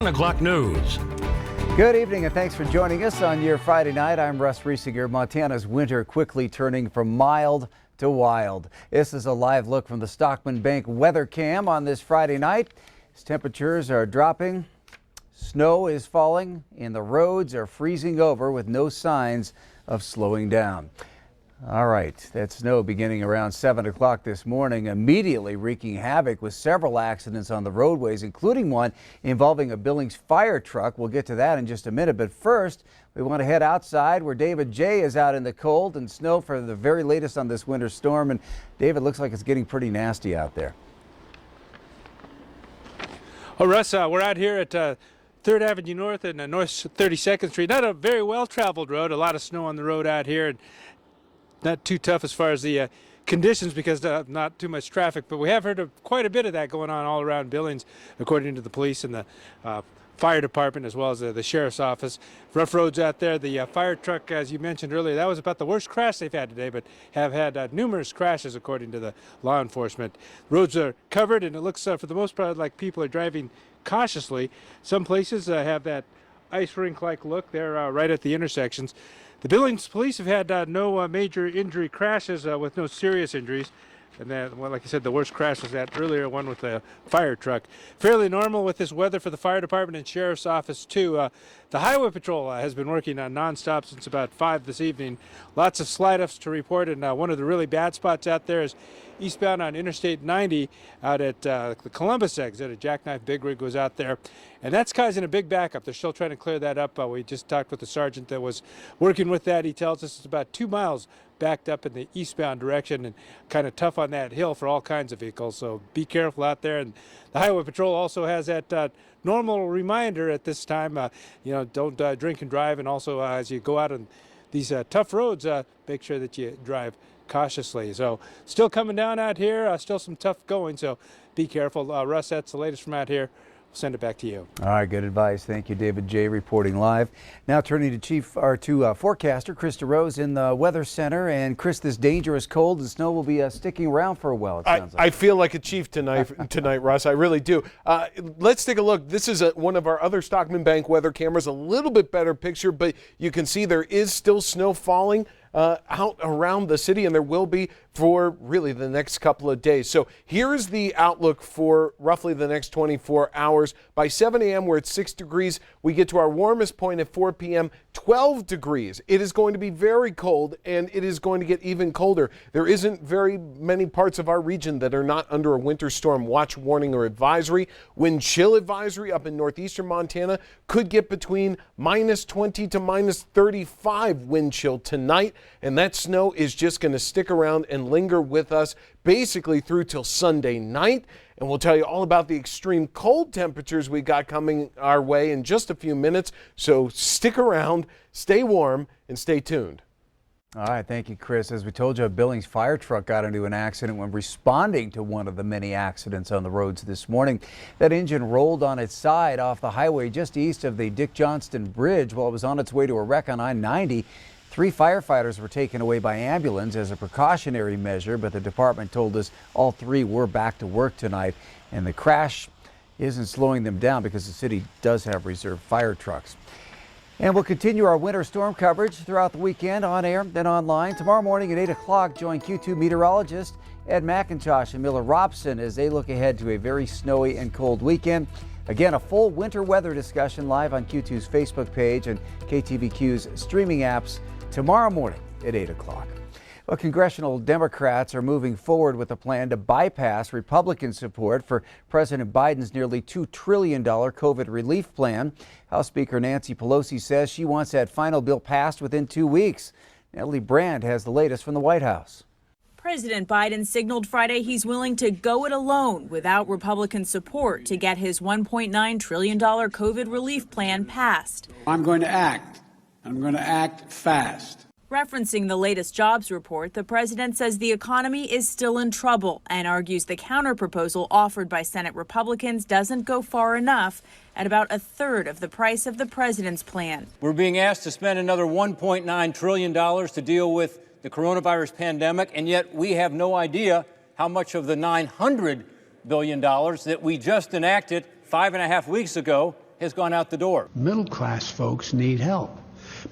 7 o'clock news. Good evening and thanks for joining us on your Friday night. I'm Russ Riesinger. Montana's winter quickly turning from mild to wild. This is a live look from the Stockman Bank weather cam on this Friday night. As temperatures are dropping, snow is falling, and the roads are freezing over with no signs of slowing down. All right, that snow beginning around 7 o'clock this morning, immediately wreaking havoc with several accidents on the roadways, including one involving a Billings fire truck. We'll get to that in just a minute, but first we want to head outside where David J. is out in the cold and snow for the very latest on this winter storm. And David, looks like it's getting pretty nasty out there. Oh, Russ, we're out here at 3rd Avenue North and North 32nd Street. Not a very well-traveled road, a lot of snow on the road out here. And not too tough as far as the conditions because not too much traffic, but we have heard of quite a bit of that going on all around Billings, according to the police and the fire department as well as the sheriff's office. Rough roads out there. The fire truck, as you mentioned earlier, that was about the worst crash they've had today, but have had numerous crashes according to the law enforcement. Roads are covered and it looks for the most part like people are driving cautiously. Some places have that ice rink-like look. They're right at the intersections. The Billings police have had no major injury crashes with no serious injuries. And then, well, like I said, the worst crash was that earlier one with the fire truck. Fairly normal with this weather for the fire department and sheriff's office, too. The highway patrol has been working nonstop since about 5 this evening. Lots of slide-ups to report, and one of the really bad spots out there is eastbound on Interstate 90 out at the Columbus exit. A jackknife big rig was out there, and that's causing a big backup. They're still trying to clear that up. We just talked with the sergeant that was working with that. He tells us it's about 2 miles backed up in the eastbound direction and kind of tough on that hill for all kinds of vehicles. So be careful out there. And the highway patrol also has that normal reminder at this time, don't drink and drive. And also as you go out on these tough roads, make sure that you drive cautiously. So still coming down out here, still some tough going. So be careful. Russ, that's the latest from out here. We'll send it back to you. All right, good advice. Thank you, David J. reporting live. Now turning to forecaster Chris DeRose in the Weather Center. And Chris, this dangerous cold and snow will be sticking around for a while, it sounds like. I feel like a chief tonight, Russ. I really do. Let's take a look. This is one of our other Stockman Bank weather cameras. A little bit better picture, but you can see there is still snow falling out around the city, and there will be for really the next couple of days. So here is the outlook for roughly the next 24 hours. By 7 a.m. we're at 6 degrees. We get to our warmest point at 4 p.m., 12 degrees. It is going to be very cold, and it is going to get even colder. There isn't very many parts of our region that are not under a winter storm watch warning or advisory. Wind chill advisory up in northeastern Montana could get between minus 20 to minus 35 wind chill tonight, and that snow is just going to stick around and linger with us basically through till Sunday night. And we'll tell you all about the extreme cold temperatures we got coming our way in just a few minutes. So stick around, stay warm, and stay tuned. All right, thank you, Chris. As we told you, a Billings fire truck got into an accident when responding to one of the many accidents on the roads this morning. That engine rolled on its side off the highway just east of the Dick Johnston Bridge while it was on its way to a wreck on I-90. 3 firefighters were taken away by ambulance as a precautionary measure, but the department told us all 3 were back to work tonight, and the crash isn't slowing them down because the city does have reserve fire trucks. And we'll continue our winter storm coverage throughout the weekend on air, then online. Tomorrow morning at 8 o'clock, join Q2 meteorologist Ed McIntosh and Miller Robson as they look ahead to a very snowy and cold weekend. Again, a full winter weather discussion live on Q2's Facebook page and KTVQ's streaming apps tomorrow morning at 8 o'clock. Well, congressional Democrats are moving forward with a plan to bypass Republican support for President Biden's nearly $2 trillion COVID relief plan. House Speaker Nancy Pelosi says she wants that final bill passed within 2 weeks. Natalie Brand has the latest from the White House. President Biden signaled Friday he's willing to go it alone without Republican support to get his $1.9 trillion COVID relief plan passed. I'm going to act. I'm going to act fast. Referencing the latest jobs report, the president says the economy is still in trouble and argues the counterproposal offered by Senate Republicans doesn't go far enough at about a third of the price of the president's plan. We're being asked to spend another $1.9 trillion to deal with the coronavirus pandemic, and yet we have no idea how much of the $900 billion that we just enacted 5.5 weeks ago has gone out the door. Middle-class folks need help,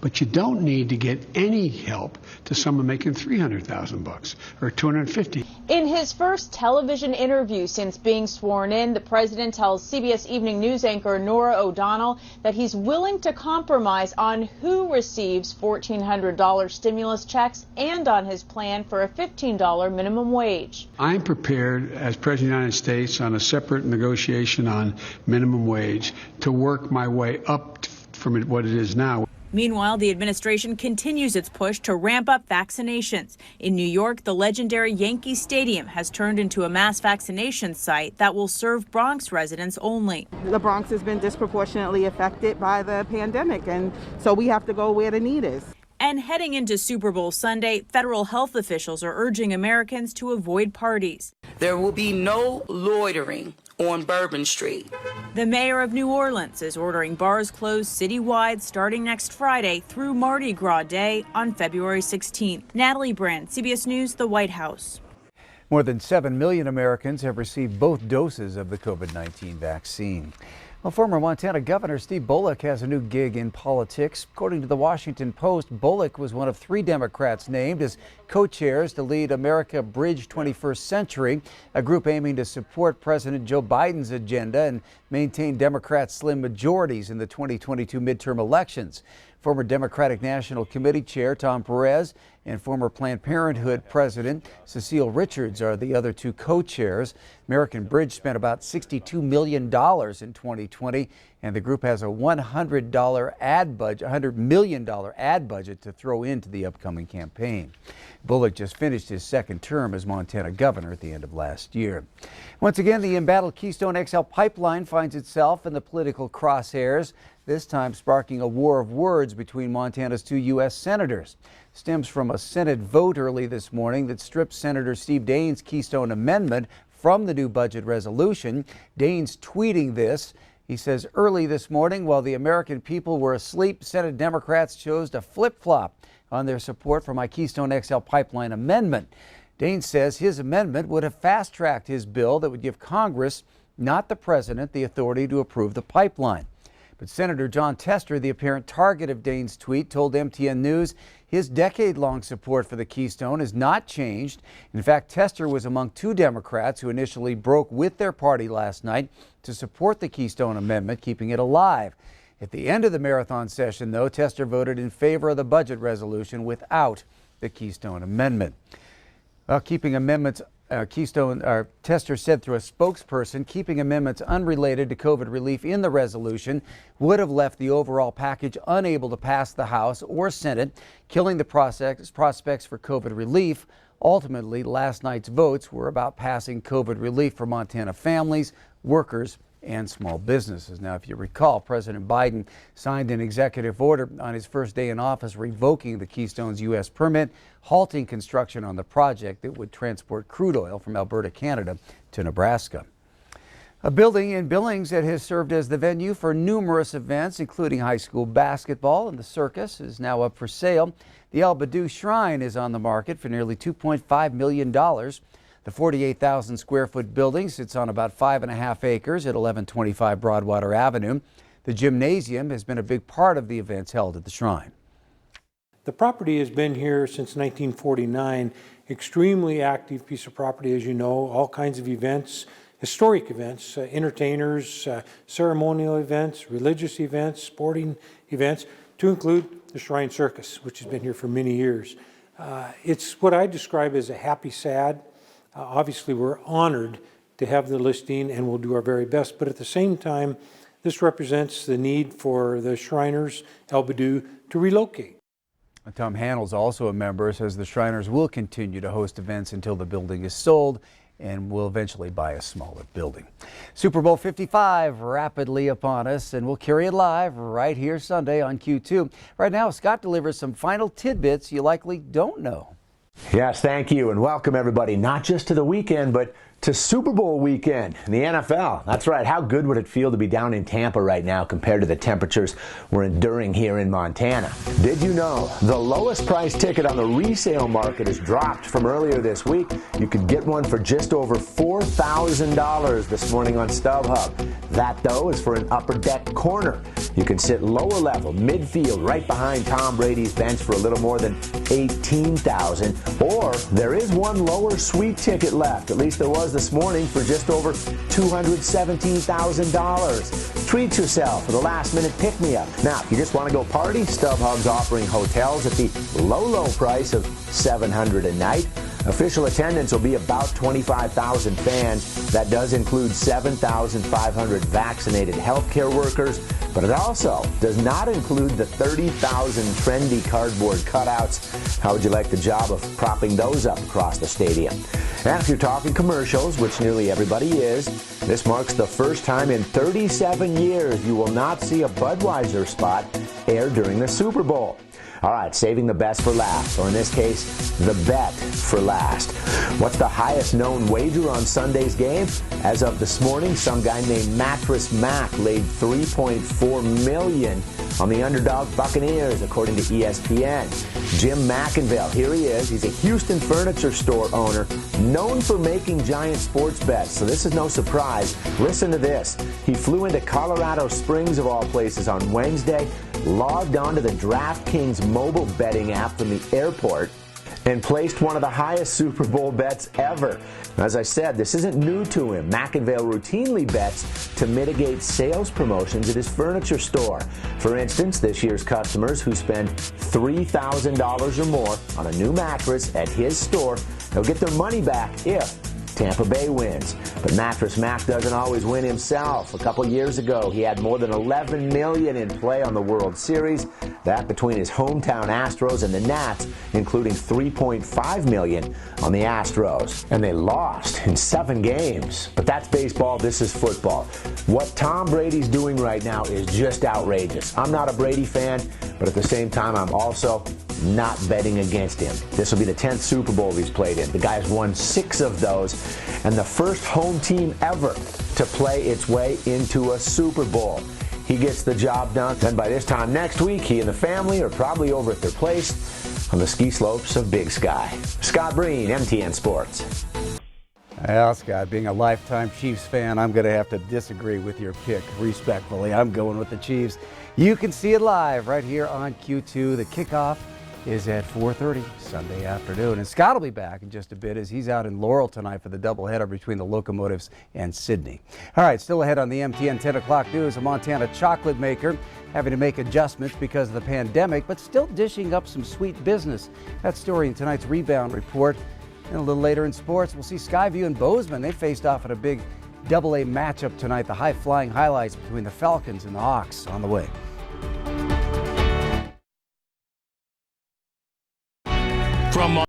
but you don't need to get any help to someone making $300,000 or $250,000. In his first television interview since being sworn in, the president tells CBS Evening News anchor Norah O'Donnell that he's willing to compromise on who receives $1,400 stimulus checks and on his plan for a $15 minimum wage. I'm prepared, as President of the United States, on a separate negotiation on minimum wage to work my way up from what it is now. Meanwhile, the administration continues its push to ramp up vaccinations. In New York, the legendary Yankee Stadium has turned into a mass vaccination site that will serve Bronx residents only. The Bronx has been disproportionately affected by the pandemic, and so we have to go where the need is. And heading into Super Bowl Sunday, federal health officials are urging Americans to avoid parties. There will be no loitering on Bourbon Street. The mayor of New Orleans is ordering bars closed citywide starting next Friday through Mardi Gras Day on February 16th. Natalie Brand, CBS News, the White House. More than 7 million Americans have received both doses of the COVID-19 vaccine. Well, former Montana Governor Steve Bullock has a new gig in politics. According to the Washington Post, Bullock was one of 3 Democrats named as co-chairs to lead America Bridge 21st Century, a group aiming to support President Joe Biden's agenda and maintain Democrats' slim majorities in the 2022 midterm elections. Former Democratic National Committee Chair Tom Perez and former Planned Parenthood President Cecile Richards are the other 2 co-chairs. American Bridge spent about $62 million in 2020, and the group has a $100 million ad budget to throw into the upcoming campaign. Bullock just finished his 2nd term as Montana governor at the end of last year. Once again, the embattled Keystone XL pipeline finds itself in the political crosshairs, this time sparking a war of words between Montana's 2 U.S. senators. Stems from a Senate vote early this morning that stripped Senator Steve Daines' Keystone Amendment from the new budget resolution. Daines tweeting this. He says, early this morning, while the American people were asleep, Senate Democrats chose to flip-flop on their support for my Keystone XL pipeline amendment. Daines says his amendment would have fast-tracked his bill that would give Congress, not the president, the authority to approve the pipeline. But Senator John Tester, the apparent target of Daines' tweet, told MTN News his decade-long support for the Keystone has not changed. In fact, Tester was among 2 Democrats who initially broke with their party last night to support the Keystone Amendment, keeping it alive. At the end of the marathon session, though, Tester voted in favor of the budget resolution without the Keystone Amendment. Well, keeping amendments Tester said through a spokesperson, keeping amendments unrelated to COVID relief in the resolution would have left the overall package unable to pass the House or Senate, killing the prospects for COVID relief. Ultimately, last night's votes were about passing COVID relief for Montana families, workers, and small businesses. Now, if you recall, President Biden signed an executive order on his first day in office revoking the Keystone's U.S. permit, halting construction on the project that would transport crude oil from Alberta, Canada to Nebraska. A building in Billings that has served as the venue for numerous events, including high school basketball and the circus, is now up for sale. The Albadoo Shrine is on the market for nearly $2.5 million. The 48,000 square foot building sits on about 5.5 acres at 1125 Broadwater Avenue. The gymnasium has been a big part of the events held at the shrine. The property has been here since 1949. Extremely active piece of property, as you know, all kinds of events, historic events, entertainers, ceremonial events, religious events, sporting events, to include the Shrine Circus, which has been here for many years. It's what I describe as a happy sad. Obviously, we're honored to have the listing and we'll do our very best, but at the same time, this represents the need for the Shriners, Albadoo, to relocate. Tom Hanel's also a member, says the Shriners will continue to host events until the building is sold and will eventually buy a smaller building. Super Bowl 55 rapidly upon us, and we'll carry it live right here Sunday on Q2. Right now, Scott delivers some final tidbits you likely don't know. Yes, thank you, and welcome everybody, not just to the weekend, but To Super Bowl weekend in the NFL. That's right. How good would it feel to be down in Tampa right now compared to the temperatures we're enduring here in Montana? Did you know the lowest price ticket on the resale market has dropped from earlier this week? You could get one for just over $4,000 this morning on StubHub. That, though, is for an upper deck corner. You can sit lower level, midfield, right behind Tom Brady's bench for a little more than $18,000. Or there is one lower suite ticket left. At least there was this morning for just over $217,000. Treat yourself with a last-minute pick-me-up. Now, if you just want to go party, StubHub's offering hotels at the low price of $700 a night. Official attendance will be about 25,000 fans. That does include 7,500 vaccinated healthcare workers, but it also does not include the 30,000 trendy cardboard cutouts. How would you like the job of propping those up across the stadium? And if you're talking commercials, which nearly everybody is, this marks the first time in 37 years you will not see a Budweiser spot air during the Super Bowl. All right, saving the best for last, or in this case, the bet for last. What's the highest known wager on Sunday's game? As of this morning, some guy named Mattress Mac laid $3.4 million on the underdog Buccaneers, according to ESPN. Jim McIngvale, here he is. He's a Houston furniture store owner, known for making giant sports bets, so this is no surprise. Listen to this. He flew into Colorado Springs, of all places, on Wednesday, logged onto the DraftKings mobile betting app from the airport, and placed one of the highest Super Bowl bets ever. As I said, this isn't new to him. McIngvale routinely bets to mitigate sales promotions at his furniture store. For instance, this year's customers who spend $3,000 or more on a new mattress at his store, they'll get their money back if Tampa Bay wins. But Mattress Mac doesn't always win himself. A couple years ago, he had more than $11 million in play on the World Series. That between his hometown Astros and the Nats, including $3.5 million on the Astros. And they lost in 7 games. But that's baseball. This is football. What Tom Brady's doing right now is just outrageous. I'm not a Brady fan, but at the same time, I'm also not betting against him. This will be the 10th Super Bowl he's played in. The guy's won 6 of those, and the first home team ever to play its way into a Super Bowl. He gets the job done. Then by this time next week, he and the family are probably over at their place on the ski slopes of Big Sky. Scott Breen, MTN Sports. Well, Scott, being a lifetime Chiefs fan, I'm going to have to disagree with your pick respectfully. I'm going with the Chiefs. You can see it live right here on Q2. The kickoff is at 4:30 Sunday afternoon. And Scott will be back in just a bit as he's out in Laurel tonight for the doubleheader between the Locomotives and Sydney. All right, still ahead on the MTN 10 o'clock news, a Montana chocolate maker having to make adjustments because of the pandemic, but still dishing up some sweet business. That story in tonight's Rebound Report. And a little later in sports, we'll see Skyview and Bozeman. They faced off in a big AA matchup tonight. The high-flying highlights between the Falcons and the Hawks on the way. From